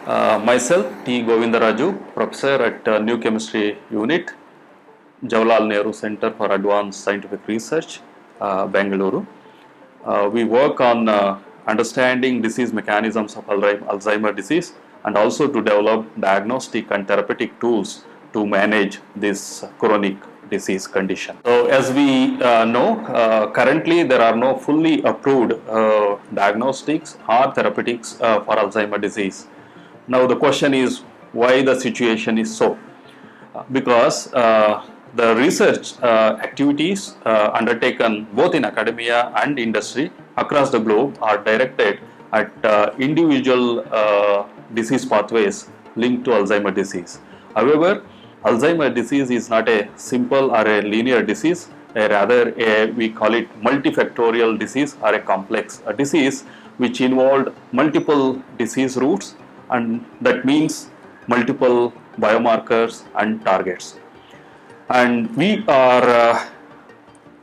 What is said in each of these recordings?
Myself, T. Govindaraju, professor at New Chemistry Unit, Jawaharlal Nehru Centre for Advanced Scientific Research, Bangalore. We work on understanding disease mechanisms of Alzheimer disease and also to develop diagnostic and therapeutic tools to manage this chronic disease condition. So as we know, currently there are no fully approved diagnostics or therapeutics for Alzheimer disease. Now the question is why the situation is so? Because the research activities undertaken both in academia and industry across the globe are directed at individual disease pathways linked to Alzheimer disease. However, Alzheimer disease is not a simple or a linear disease, rather we call it multifactorial disease or a complex disease which involved multiple disease routes, and that means multiple biomarkers and targets. And we are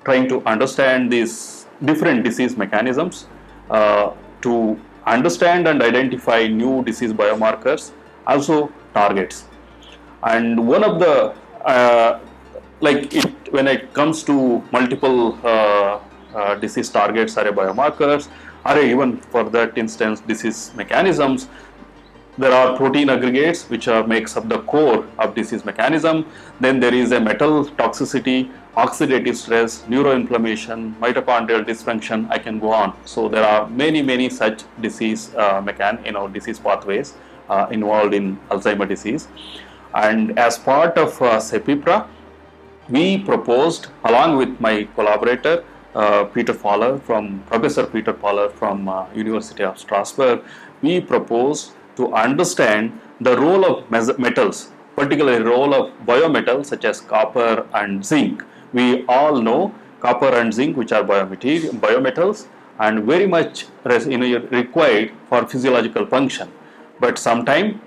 trying to understand these different disease mechanisms to understand and identify new disease biomarkers, also targets. And one of the when it comes to multiple disease targets or biomarkers, or even for that instance disease mechanisms, there are protein aggregates which makes up the core of disease mechanism. Then there is a metal toxicity, oxidative stress, neuroinflammation, mitochondrial dysfunction. I can go on. So there are many such disease disease pathways involved in Alzheimer disease. And as part of CEFIPRA, we proposed, along with my collaborator Professor Peter from University of Strasbourg, we proposed to understand the role of metals, particularly role of biometals such as copper and zinc. We all know copper and zinc, which are biometals, and very much required for physiological function. But sometimes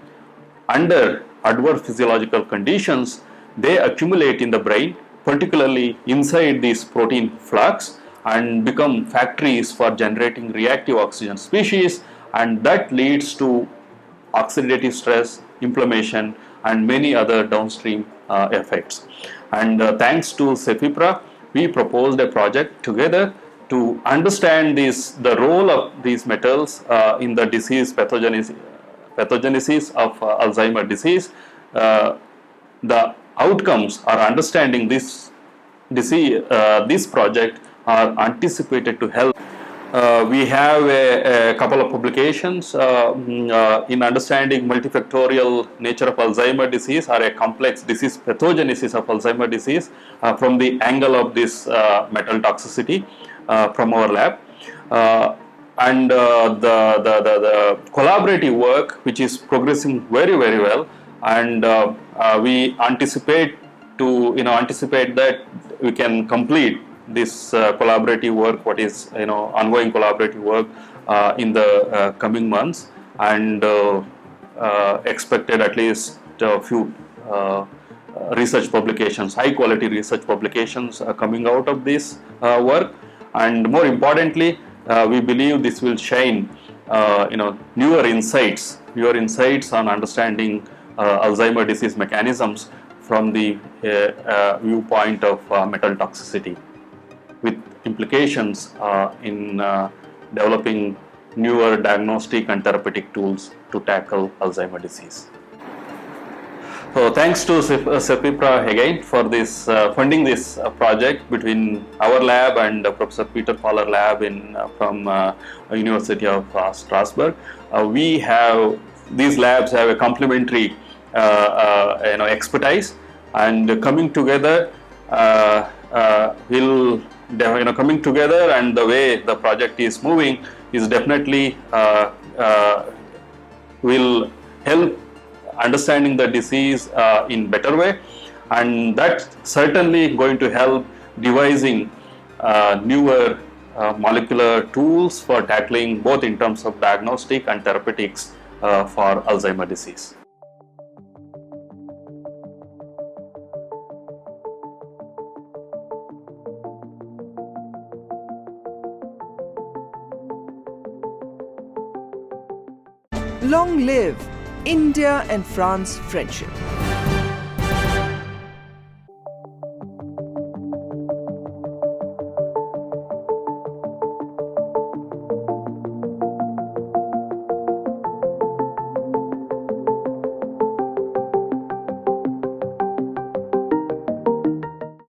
under adverse physiological conditions, they accumulate in the brain, particularly inside this protein flux, and become factories for generating reactive oxygen species, and that leads to oxidative stress, inflammation, and many other downstream effects. And thanks to CEFIPRA, we proposed a project together to understand the role of these metals in the disease pathogenesis of Alzheimer disease. The outcomes or understanding this disease, this project are anticipated to help. We have a couple of publications in understanding multifactorial nature of Alzheimer disease or a complex disease pathogenesis of Alzheimer disease from the angle of this metal toxicity from our lab. And the collaborative work, which is progressing very well, and we anticipate that we can complete this collaborative work, what is ongoing collaborative work in the coming months, and expected at least a few research publications, high quality research publications coming out of this work. And more importantly, we believe this will shine newer insights on understanding Alzheimer disease mechanisms from the viewpoint of metal toxicity, with implications in developing newer diagnostic and therapeutic tools to tackle Alzheimer disease. So thanks to CEFIPRA again for this funding this project between our lab and Professor Peter Fowler lab from University of Strasbourg. These labs have a complementary expertise, and coming together and the way the project is moving is definitely will help understanding the disease in better way, and that's certainly going to help devising newer molecular tools for tackling both in terms of diagnostic and therapeutics for Alzheimer disease. Long live India and France friendship.